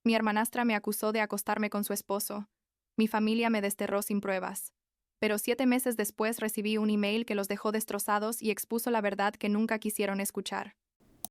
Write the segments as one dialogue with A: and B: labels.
A: Mi hermanastra me acusó de acostarme con su esposo. Mi familia me desterró sin pruebas. Pero 7 meses después recibí un email que los dejó destrozados y expuso la verdad que nunca quisieron escuchar.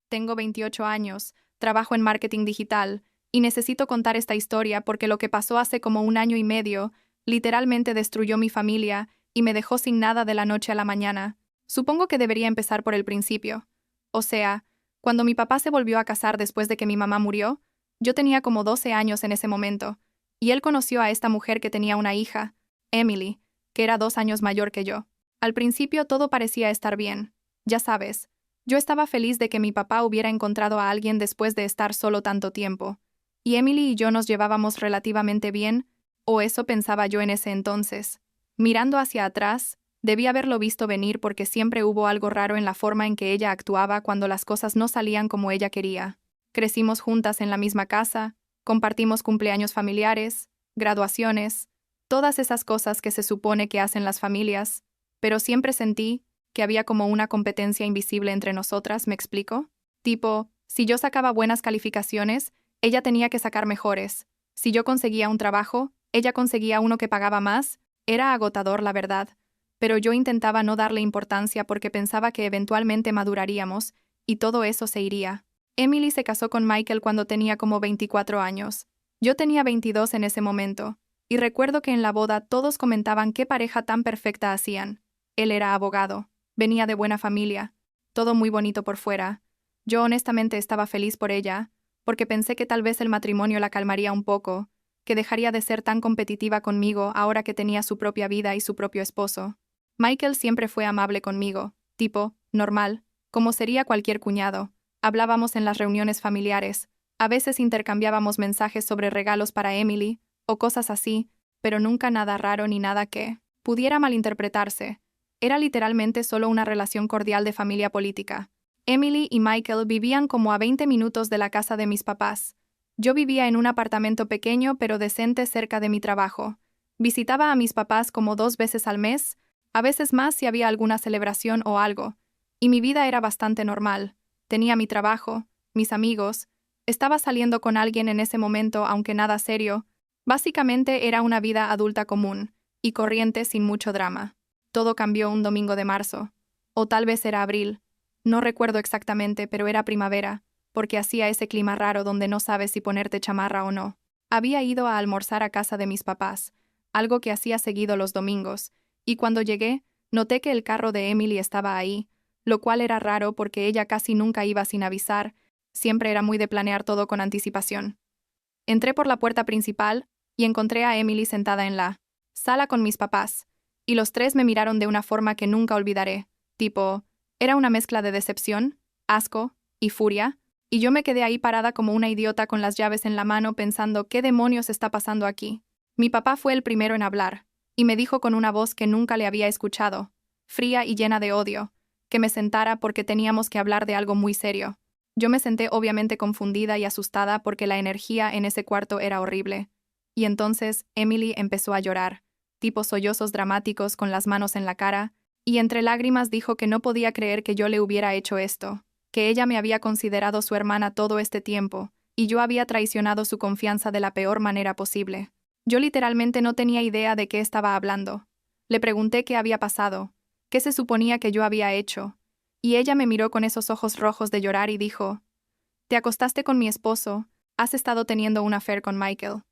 A: Tengo 28 años, trabajo en marketing digital, y necesito contar esta historia porque lo que pasó hace como 1 año y medio literalmente destruyó mi familia y me dejó sin nada de la noche a la mañana. Supongo que debería empezar por el principio. O sea, cuando mi papá se volvió a casar después de que mi mamá murió, yo tenía como 12 años en ese momento, y él conoció a esta mujer que tenía una hija, Emily, que era 2 años mayor que yo. Al principio todo parecía estar bien. Ya sabes, yo estaba feliz de que mi papá hubiera encontrado a alguien después de estar solo tanto tiempo. Y Emily y yo nos llevábamos relativamente bien, o eso pensaba yo en ese entonces. Mirando hacia atrás, debí haberlo visto venir porque siempre hubo algo raro en la forma en que ella actuaba cuando las cosas no salían como ella quería. Crecimos juntas en la misma casa, compartimos cumpleaños familiares, graduaciones, todas esas cosas que se supone que hacen las familias, pero siempre sentí que había como una competencia invisible entre nosotras, ¿me explico? Tipo, si yo sacaba buenas calificaciones, ella tenía que sacar mejores. Si yo conseguía un trabajo, ella conseguía uno que pagaba más. Era agotador, la verdad. Pero yo intentaba no darle importancia porque pensaba que eventualmente maduraríamos, y todo eso se iría. Emily se casó con Michael cuando tenía como 24 años. Yo tenía 22 en ese momento, y recuerdo que en la boda todos comentaban qué pareja tan perfecta hacían. Él era abogado, venía de buena familia, todo muy bonito por fuera. Yo honestamente estaba feliz por ella, porque pensé que tal vez el matrimonio la calmaría un poco, que dejaría de ser tan competitiva conmigo ahora que tenía su propia vida y su propio esposo. Michael siempre fue amable conmigo, tipo, normal, como sería cualquier cuñado. Hablábamos en las reuniones familiares, a veces intercambiábamos mensajes sobre regalos para Emily, o cosas así, pero nunca nada raro ni nada que pudiera malinterpretarse. Era literalmente solo una relación cordial de familia política. Emily y Michael vivían como a 20 minutos de la casa de mis papás. Yo vivía en un apartamento pequeño pero decente cerca de mi trabajo. Visitaba a mis papás como 2 veces al mes, a veces más si había alguna celebración o algo, y mi vida era bastante normal. Tenía mi trabajo, mis amigos, estaba saliendo con alguien en ese momento aunque nada serio. Básicamente era una vida adulta común y corriente sin mucho drama. Todo cambió un domingo de marzo, o tal vez era abril. No recuerdo exactamente, pero era primavera, porque hacía ese clima raro donde no sabes si ponerte chamarra o no. Había ido a almorzar a casa de mis papás, algo que hacía seguido los domingos, y cuando llegué, noté que el carro de Emily estaba ahí, lo cual era raro porque ella casi nunca iba sin avisar, siempre era muy de planear todo con anticipación. Entré por la puerta principal y encontré a Emily sentada en la sala con mis papás, y los tres me miraron de una forma que nunca olvidaré, tipo, era una mezcla de decepción, asco y furia, y yo me quedé ahí parada como una idiota con las llaves en la mano pensando ¿qué demonios está pasando aquí? Mi papá fue el primero en hablar, y me dijo con una voz que nunca le había escuchado, fría y llena de odio, que me sentara porque teníamos que hablar de algo muy serio. Yo me senté obviamente confundida y asustada porque la energía en ese cuarto era horrible. Y entonces Emily empezó a llorar, tipo sollozos dramáticos con las manos en la cara, y entre lágrimas dijo que no podía creer que yo le hubiera hecho esto, que ella me había considerado su hermana todo este tiempo, y yo había traicionado su confianza de la peor manera posible. Yo literalmente no tenía idea de qué estaba hablando. Le pregunté qué había pasado, qué se suponía que yo había hecho, y ella me miró con esos ojos rojos de llorar y dijo, «Te acostaste con mi esposo, has estado teniendo un affair con Michael».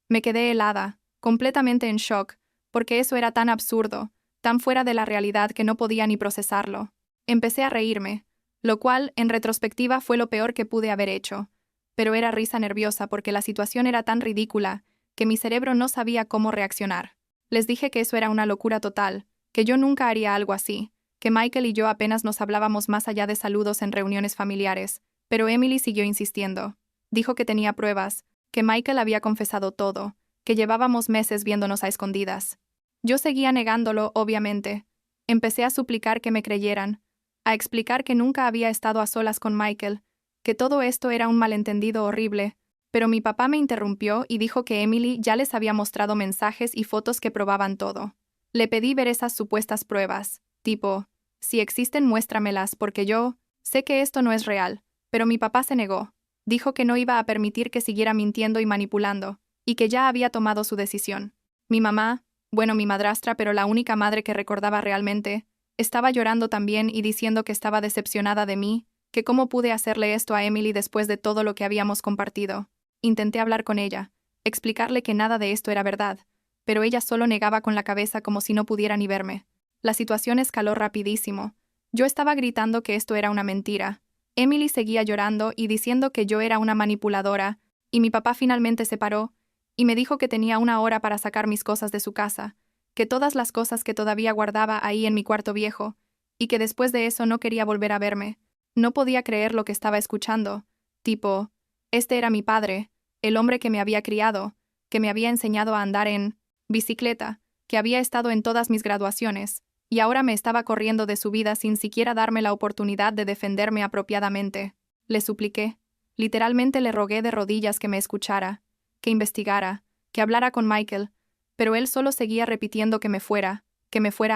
A: Me quedé helada, completamente en shock, porque eso era tan absurdo, tan fuera de la realidad que no podía ni procesarlo. Empecé a reírme, lo cual, en retrospectiva, fue lo peor que pude haber hecho, pero era risa nerviosa porque la situación era tan ridícula que mi cerebro no sabía cómo reaccionar. Les dije que eso era una locura total, que yo nunca haría algo así, que Michael y yo apenas nos hablábamos más allá de saludos en reuniones familiares, pero Emily siguió insistiendo. Dijo que tenía pruebas, que Michael había confesado todo, que llevábamos meses viéndonos a escondidas. Yo seguía negándolo, obviamente. Empecé a suplicar que me creyeran, a explicar que nunca había estado a solas con Michael, que todo esto era un malentendido horrible, pero mi papá me interrumpió y dijo que Emily ya les había mostrado mensajes y fotos que probaban todo. Le pedí ver esas supuestas pruebas, tipo, si existen muéstramelas porque yo sé que esto no es real, pero mi papá se negó. Dijo que no iba a permitir que siguiera mintiendo y manipulando, y que ya había tomado su decisión. Mi mamá, bueno, mi madrastra, pero la única madre que recordaba realmente, estaba llorando también y diciendo que estaba decepcionada de mí, que cómo pude hacerle esto a Emily después de todo lo que habíamos compartido. Intenté hablar con ella, explicarle que nada de esto era verdad, pero ella solo negaba con la cabeza como si no pudiera ni verme. La situación escaló rapidísimo. Yo estaba gritando que esto era una mentira. Emily seguía llorando y diciendo que yo era una manipuladora, y mi papá finalmente se paró y me dijo que tenía 1 hora para sacar mis cosas de su casa, que todas las cosas que todavía guardaba ahí en mi cuarto viejo, y que después de eso no quería volver a verme. No podía creer lo que estaba escuchando. Tipo, este era mi padre, el hombre que me había criado, que me había enseñado a andar en bicicleta, que había estado en todas mis graduaciones, y ahora me estaba corriendo de su vida sin siquiera darme la oportunidad de defenderme apropiadamente. Le supliqué. Literalmente le rogué de rodillas que me escuchara, que investigara, que hablara con Michael, pero él solo seguía repitiendo que me fuera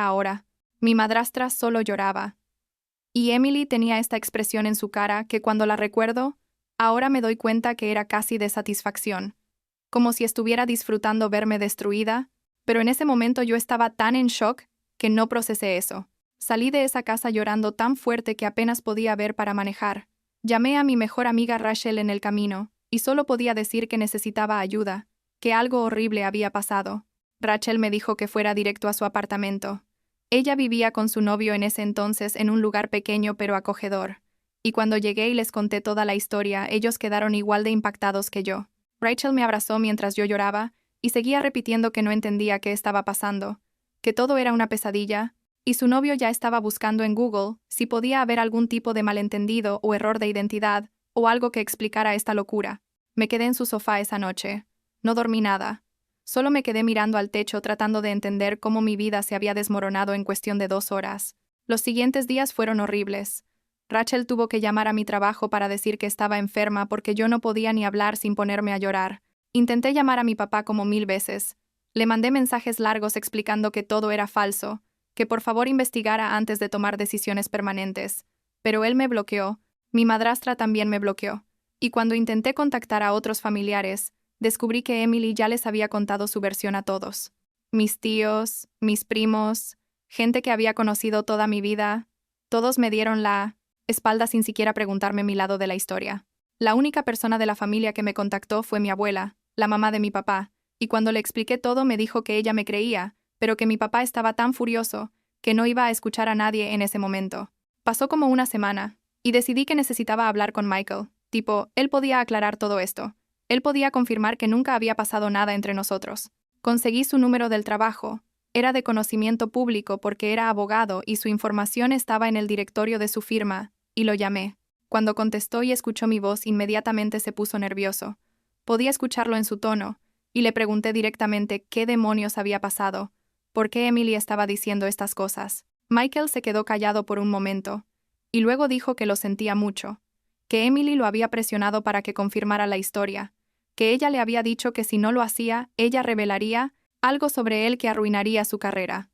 A: ahora. Mi madrastra solo lloraba. Y Emily tenía esta expresión en su cara que cuando la recuerdo, ahora me doy cuenta que era casi de satisfacción, como si estuviera disfrutando verme destruida, pero en ese momento yo estaba tan en shock que no procesé eso. Salí de esa casa llorando tan fuerte que apenas podía ver para manejar. Llamé a mi mejor amiga Rachel en el camino, y solo podía decir que necesitaba ayuda, que algo horrible había pasado. Rachel me dijo que fuera directo a su apartamento. Ella vivía con su novio en ese entonces en un lugar pequeño pero acogedor, y cuando llegué y les conté toda la historia, ellos quedaron igual de impactados que yo. Rachel me abrazó mientras yo lloraba, y seguía repitiendo que no entendía qué estaba pasando, que todo era una pesadilla, y su novio ya estaba buscando en Google si podía haber algún tipo de malentendido o error de identidad, o algo que explicara esta locura. Me quedé en su sofá esa noche. No dormí nada. Solo me quedé mirando al techo tratando de entender cómo mi vida se había desmoronado en cuestión de 2 horas. Los siguientes días fueron horribles. Rachel tuvo que llamar a mi trabajo para decir que estaba enferma porque yo no podía ni hablar sin ponerme a llorar. Intenté llamar a mi papá como 1000 veces. Le mandé mensajes largos explicando que todo era falso, que por favor investigara antes de tomar decisiones permanentes. Pero él me bloqueó. Mi madrastra también me bloqueó. Y cuando intenté contactar a otros familiares, descubrí que Emily ya les había contado su versión a todos. Mis tíos, mis primos, gente que había conocido toda mi vida, todos me dieron la espalda sin siquiera preguntarme mi lado de la historia. La única persona de la familia que me contactó fue mi abuela, la mamá de mi papá, y cuando le expliqué todo me dijo que ella me creía, pero que mi papá estaba tan furioso que no iba a escuchar a nadie en ese momento. Pasó como 1 semana, y decidí que necesitaba hablar con Michael. Tipo, él podía aclarar todo esto. Él podía confirmar que nunca había pasado nada entre nosotros. Conseguí su número del trabajo. Era de conocimiento público porque era abogado y su información estaba en el directorio de su firma, y lo llamé. Cuando contestó y escuchó mi voz, inmediatamente se puso nervioso. Podía escucharlo en su tono, y le pregunté directamente qué demonios había pasado, por qué Emily estaba diciendo estas cosas. Michael se quedó callado por un momento, y luego dijo que lo sentía mucho, que Emily lo había presionado para que confirmara la historia, que ella le había dicho que si no lo hacía, ella revelaría algo sobre él que arruinaría su carrera.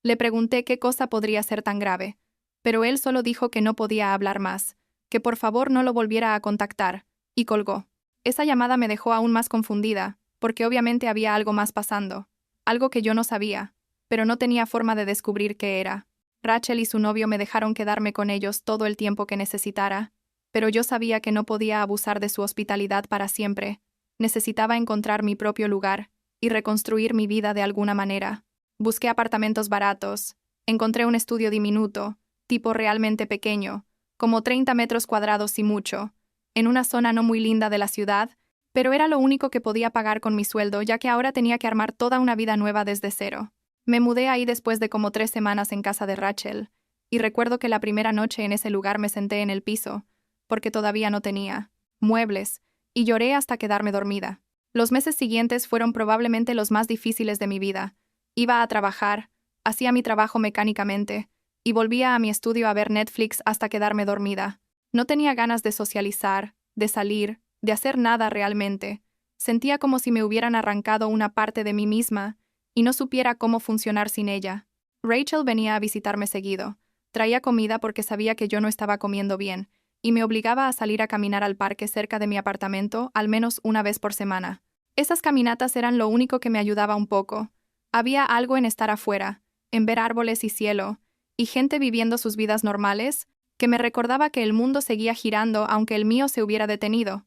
A: Le pregunté qué cosa podría ser tan grave, pero él solo dijo que no podía hablar más, que por favor no lo volviera a contactar, y colgó. Esa llamada me dejó aún más confundida, porque obviamente había algo más pasando, algo que yo no sabía, pero no tenía forma de descubrir qué era. Rachel y su novio me dejaron quedarme con ellos todo el tiempo que necesitara, pero yo sabía que no podía abusar de su hospitalidad para siempre. Necesitaba encontrar mi propio lugar y reconstruir mi vida de alguna manera. Busqué apartamentos baratos, encontré un estudio diminuto, tipo realmente pequeño, como 30 metros cuadrados y mucho, en una zona no muy linda de la ciudad, pero era lo único que podía pagar con mi sueldo, ya que ahora tenía que armar toda una vida nueva desde cero. Me mudé ahí después de como 3 semanas en casa de Rachel, y recuerdo que la primera noche en ese lugar me senté en el piso, porque todavía no tenía muebles, y lloré hasta quedarme dormida. Los meses siguientes fueron probablemente los más difíciles de mi vida. Iba a trabajar, hacía mi trabajo mecánicamente, y volvía a mi estudio a ver Netflix hasta quedarme dormida. No tenía ganas de socializar, de salir, de hacer nada realmente. Sentía como si me hubieran arrancado una parte de mí misma, y no supiera cómo funcionar sin ella. Rachel venía a visitarme seguido. Traía comida porque sabía que yo no estaba comiendo bien, y me obligaba a salir a caminar al parque cerca de mi apartamento al menos una vez por semana. Esas caminatas eran lo único que me ayudaba un poco. Había algo en estar afuera, en ver árboles y cielo, y gente viviendo sus vidas normales, que me recordaba que el mundo seguía girando aunque el mío se hubiera detenido.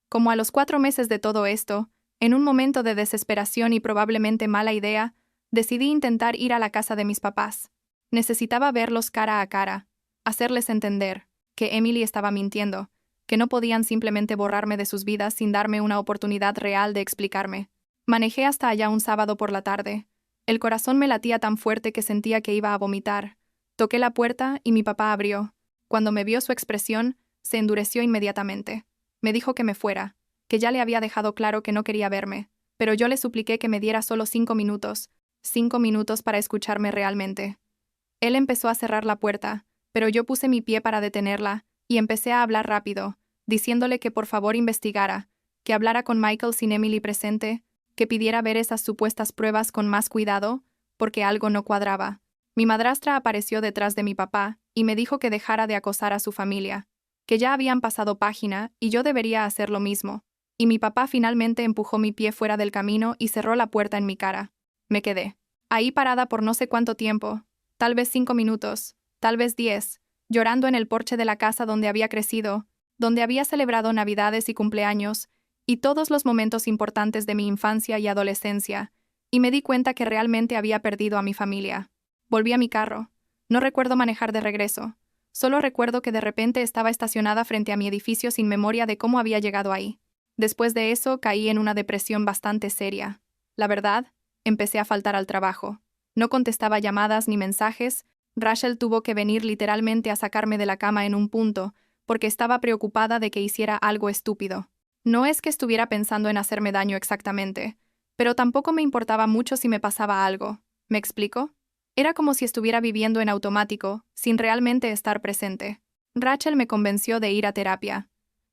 A: Como a los 4 meses de todo esto, en un momento de desesperación y probablemente mala idea, decidí intentar ir a la casa de mis papás. Necesitaba verlos cara a cara, hacerles entender que Emily estaba mintiendo, que no podían simplemente borrarme de sus vidas sin darme una oportunidad real de explicarme. Manejé hasta allá un sábado por la tarde. El corazón me latía tan fuerte que sentía que iba a vomitar. Toqué la puerta y mi papá abrió. Cuando me vio su expresión, se endureció inmediatamente. Me dijo que me fuera, que ya le había dejado claro que no quería verme, pero yo le supliqué que me diera solo 5 minutos, 5 minutos para escucharme realmente. Él empezó a cerrar la puerta, pero yo puse mi pie para detenerla, y empecé a hablar rápido, diciéndole que por favor investigara, que hablara con Michael sin Emily presente, que pidiera ver esas supuestas pruebas con más cuidado, porque algo no cuadraba. Mi madrastra apareció detrás de mi papá, y me dijo que dejara de acosar a su familia, que ya habían pasado página y yo debería hacer lo mismo. Y mi papá finalmente empujó mi pie fuera del camino y cerró la puerta en mi cara. Me quedé ahí parada por no sé cuánto tiempo, tal vez 5 minutos, tal vez 10, llorando en el porche de la casa donde había crecido, donde había celebrado Navidades y cumpleaños, y todos los momentos importantes de mi infancia y adolescencia, y me di cuenta que realmente había perdido a mi familia. Volví a mi carro. No recuerdo manejar de regreso. Solo recuerdo que de repente estaba estacionada frente a mi edificio sin memoria de cómo había llegado ahí. Después de eso, caí en una depresión bastante seria. La verdad, empecé a faltar al trabajo. No contestaba llamadas ni mensajes. Rachel tuvo que venir literalmente a sacarme de la cama en un punto, porque estaba preocupada de que hiciera algo estúpido. No es que estuviera pensando en hacerme daño exactamente, pero tampoco me importaba mucho si me pasaba algo. ¿Me explico? Era como si estuviera viviendo en automático, sin realmente estar presente. Rachel me convenció de ir a terapia.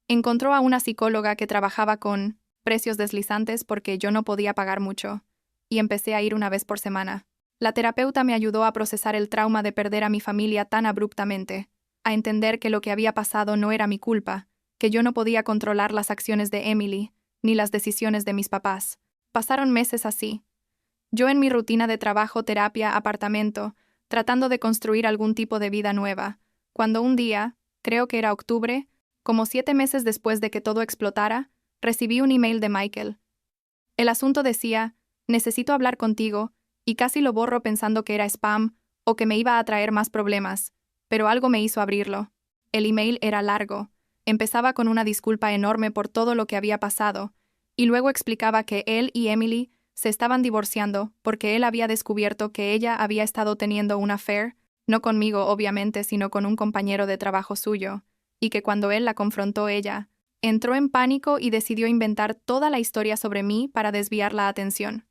A: Encontró a una psicóloga que trabajaba con precios deslizantes porque yo no podía pagar mucho, y empecé a ir una vez por semana. La terapeuta me ayudó a procesar el trauma de perder a mi familia tan abruptamente, a entender que lo que había pasado no era mi culpa, que yo no podía controlar las acciones de Emily, ni las decisiones de mis papás. Pasaron meses así. Yo en mi rutina de trabajo, terapia, apartamento, tratando de construir algún tipo de vida nueva, cuando un día, creo que era octubre, como 7 meses después de que todo explotara, recibí un email de Michael. El asunto decía, necesito hablar contigo, y casi lo borro pensando que era spam o que me iba a traer más problemas, pero algo me hizo abrirlo. El email era largo. Empezaba con una disculpa enorme por todo lo que había pasado, y luego explicaba que él y Emily se estaban divorciando porque él había descubierto que ella había estado teniendo un affair, no conmigo obviamente, sino con un compañero de trabajo suyo, y que cuando él la confrontó ella, entró en pánico y decidió inventar toda la historia sobre mí para desviar la atención.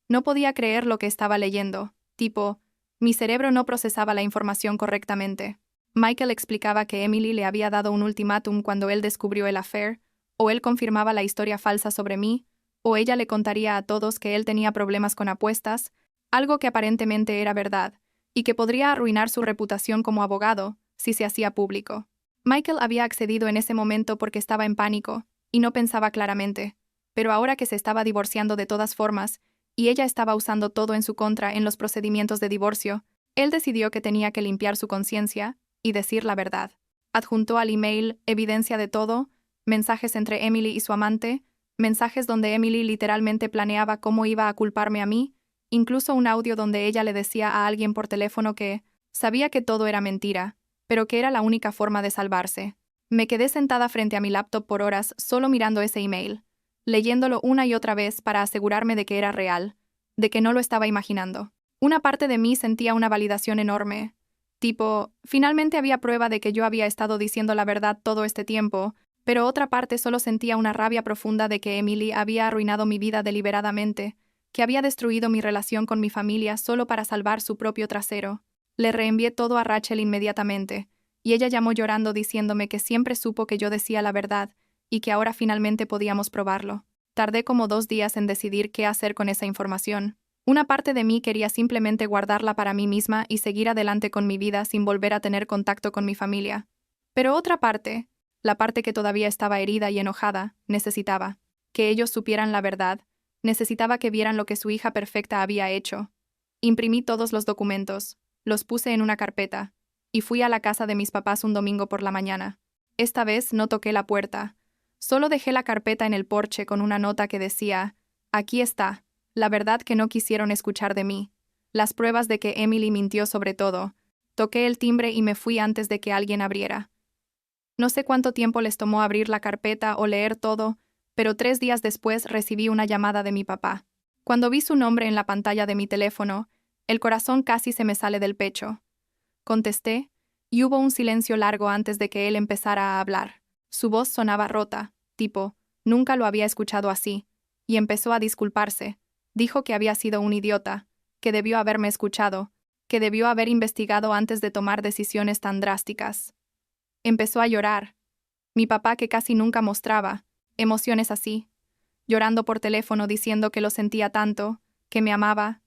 A: No podía creer lo que estaba leyendo, tipo, mi cerebro no procesaba la información correctamente. Michael explicaba que Emily le había dado un ultimátum cuando él descubrió el affair, o él confirmaba la historia falsa sobre mí, o ella le contaría a todos que él tenía problemas con apuestas, algo que aparentemente era verdad, y que podría arruinar su reputación como abogado si se hacía público. Michael había accedido en ese momento porque estaba en pánico, y no pensaba claramente, pero ahora que se estaba divorciando de todas formas, y ella estaba usando todo en su contra en los procedimientos de divorcio, él decidió que tenía que limpiar su conciencia y decir la verdad. Adjuntó al email evidencia de todo, mensajes entre Emily y su amante, mensajes donde Emily literalmente planeaba cómo iba a culparme a mí, incluso un audio donde ella le decía a alguien por teléfono que sabía que todo era mentira, pero que era la única forma de salvarse. Me quedé sentada frente a mi laptop por horas solo mirando ese email, leyéndolo una y otra vez para asegurarme de que era real, de que no lo estaba imaginando. Una parte de mí sentía una validación enorme. Tipo, finalmente había prueba de que yo había estado diciendo la verdad todo este tiempo, pero otra parte solo sentía una rabia profunda de que Emily había arruinado mi vida deliberadamente, que había destruido mi relación con mi familia solo para salvar su propio trasero. Le reenvié todo a Rachel inmediatamente, y ella llamó llorando diciéndome que siempre supo que yo decía la verdad, y que ahora finalmente podíamos probarlo. Tardé como 2 días en decidir qué hacer con esa información. Una parte de mí quería simplemente guardarla para mí misma y seguir adelante con mi vida sin volver a tener contacto con mi familia. Pero otra parte, la parte que todavía estaba herida y enojada, necesitaba que ellos supieran la verdad, necesitaba que vieran lo que su hija perfecta había hecho. Imprimí todos los documentos, los puse en una carpeta, y fui a la casa de mis papás un domingo por la mañana. Esta vez no toqué la puerta. Solo dejé la carpeta en el porche con una nota que decía: aquí está, la verdad que no quisieron escuchar de mí. Las pruebas de que Emily mintió sobre todo. Toqué el timbre y me fui antes de que alguien abriera. No sé cuánto tiempo les tomó abrir la carpeta o leer todo, pero 3 días después recibí una llamada de mi papá. Cuando vi su nombre en la pantalla de mi teléfono, el corazón casi se me sale del pecho. Contesté, y hubo un silencio largo antes de que él empezara a hablar. Su voz sonaba rota, tipo, nunca lo había escuchado así, y empezó a disculparse. Dijo que había sido un idiota, que debió haberme escuchado, que debió haber investigado antes de tomar decisiones tan drásticas. Empezó a llorar. Mi papá, que casi nunca mostraba emociones así, llorando por teléfono diciendo que lo sentía tanto, que me amaba,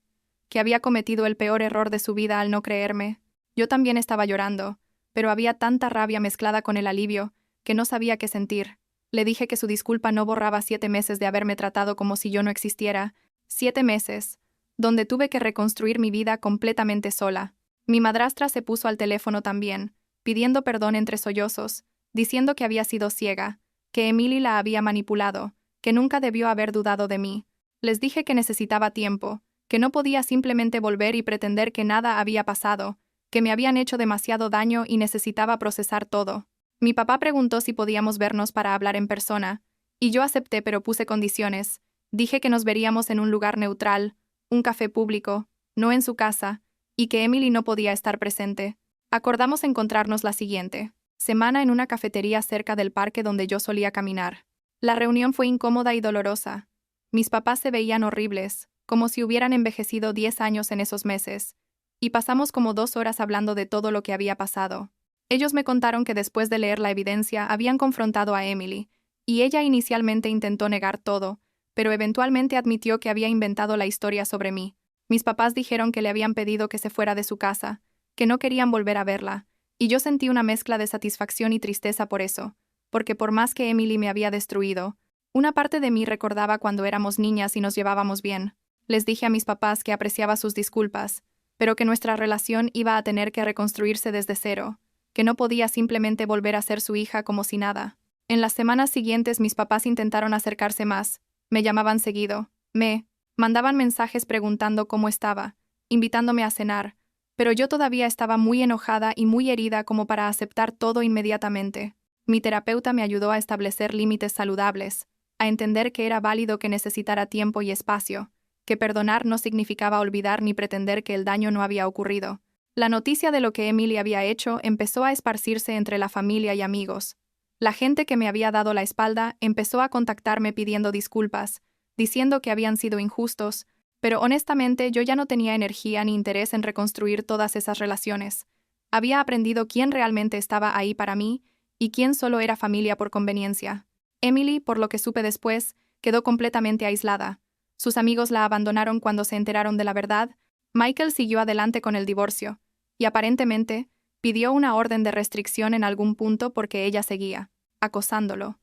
A: que había cometido el peor error de su vida al no creerme. Yo también estaba llorando, pero había tanta rabia mezclada con el alivio, que no sabía qué sentir. Le dije que su disculpa no borraba 7 meses de haberme tratado como si yo no existiera, 7 meses, donde tuve que reconstruir mi vida completamente sola. Mi madrastra se puso al teléfono también, pidiendo perdón entre sollozos, diciendo que había sido ciega, que Emily la había manipulado, que nunca debió haber dudado de mí. Les dije que necesitaba tiempo, que no podía simplemente volver y pretender que nada había pasado, que me habían hecho demasiado daño y necesitaba procesar todo. Mi papá preguntó si podíamos vernos para hablar en persona, y yo acepté, pero puse condiciones. Dije que nos veríamos en un lugar neutral, un café público, no en su casa, y que Emily no podía estar presente. Acordamos encontrarnos la siguiente semana en una cafetería cerca del parque donde yo solía caminar. La reunión fue incómoda y dolorosa. Mis papás se veían horribles, como si hubieran envejecido 10 años en esos meses, y pasamos como 2 horas hablando de todo lo que había pasado. Ellos me contaron que después de leer la evidencia habían confrontado a Emily, y ella inicialmente intentó negar todo, pero eventualmente admitió que había inventado la historia sobre mí. Mis papás dijeron que le habían pedido que se fuera de su casa, que no querían volver a verla, y yo sentí una mezcla de satisfacción y tristeza por eso, porque por más que Emily me había destruido, una parte de mí recordaba cuando éramos niñas y nos llevábamos bien. Les dije a mis papás que apreciaba sus disculpas, pero que nuestra relación iba a tener que reconstruirse desde cero, que no podía simplemente volver a ser su hija como si nada. En las semanas siguientes mis papás intentaron acercarse más, me llamaban seguido, me mandaban mensajes preguntando cómo estaba, invitándome a cenar, pero yo todavía estaba muy enojada y muy herida como para aceptar todo inmediatamente. Mi terapeuta me ayudó a establecer límites saludables, a entender que era válido que necesitara tiempo y espacio, que perdonar no significaba olvidar ni pretender que el daño no había ocurrido. La noticia de lo que Emily había hecho empezó a esparcirse entre la familia y amigos. La gente que me había dado la espalda empezó a contactarme pidiendo disculpas, diciendo que habían sido injustos, pero honestamente yo ya no tenía energía ni interés en reconstruir todas esas relaciones. Había aprendido quién realmente estaba ahí para mí y quién solo era familia por conveniencia. Emily, por lo que supe después, quedó completamente aislada. Sus amigos la abandonaron cuando se enteraron de la verdad. Michael siguió adelante con el divorcio, y aparentemente pidió una orden de restricción en algún punto porque ella seguía acosándolo.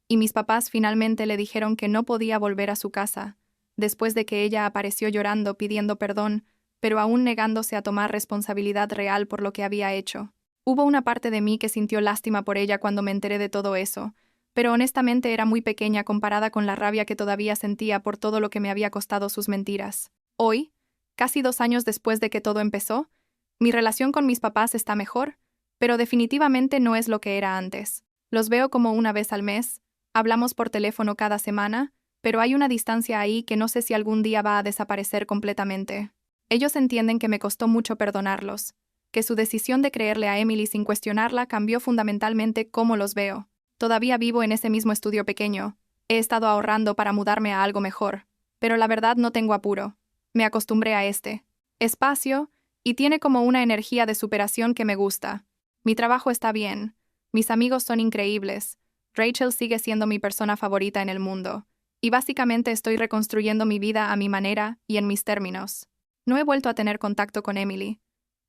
A: Y mis papás finalmente le dijeron que no podía volver a su casa, después de que ella apareció llorando pidiendo perdón, pero aún negándose a tomar responsabilidad real por lo que había hecho. Hubo una parte de mí que sintió lástima por ella cuando me enteré de todo eso, pero honestamente era muy pequeña comparada con la rabia que todavía sentía por todo lo que me había costado sus mentiras. Hoy, casi 2 años después de que todo empezó, mi relación con mis papás está mejor, pero definitivamente no es lo que era antes. Los veo como una vez al mes, hablamos por teléfono cada semana, pero hay una distancia ahí que no sé si algún día va a desaparecer completamente. Ellos entienden que me costó mucho perdonarlos, que su decisión de creerle a Emily sin cuestionarla cambió fundamentalmente cómo los veo. Todavía vivo en ese mismo estudio pequeño. He estado ahorrando para mudarme a algo mejor, pero la verdad no tengo apuro. Me acostumbré a este espacio y tiene como una energía de superación que me gusta. Mi trabajo está bien, mis amigos son increíbles, Rachel sigue siendo mi persona favorita en el mundo, y básicamente estoy reconstruyendo mi vida a mi manera y en mis términos. No he vuelto a tener contacto con Emily.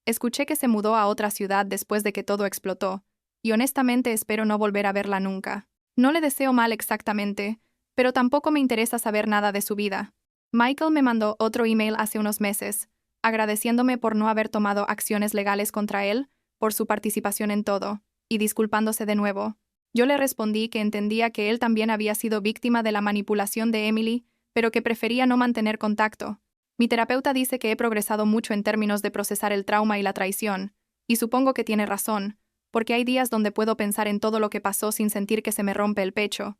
A: Escuché que se mudó a otra ciudad después de que todo explotó, y honestamente espero no volver a verla nunca. No le deseo mal exactamente, pero tampoco me interesa saber nada de su vida. Michael me mandó otro email hace unos meses, agradeciéndome por no haber tomado acciones legales contra él, por su participación en todo, y disculpándose de nuevo. Yo le respondí que entendía que él también había sido víctima de la manipulación de Emily, pero que prefería no mantener contacto. Mi terapeuta dice que he progresado mucho en términos de procesar el trauma y la traición, y supongo que tiene razón, porque hay días donde puedo pensar en todo lo que pasó sin sentir que se me rompe el pecho.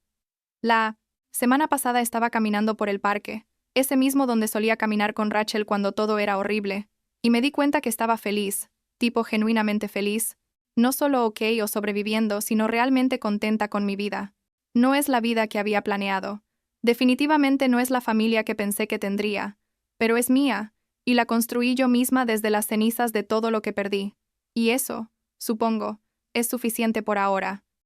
A: La semana pasada estaba caminando por el parque, ese mismo donde solía caminar con Rachel cuando todo era horrible, y me di cuenta que estaba feliz, tipo genuinamente feliz, no solo ok o sobreviviendo, sino realmente contenta con mi vida. No es la vida que había planeado. Definitivamente no es la familia que pensé que tendría, pero es mía, y la construí yo misma desde las cenizas de todo lo que perdí. Y eso, supongo, es suficiente por ahora.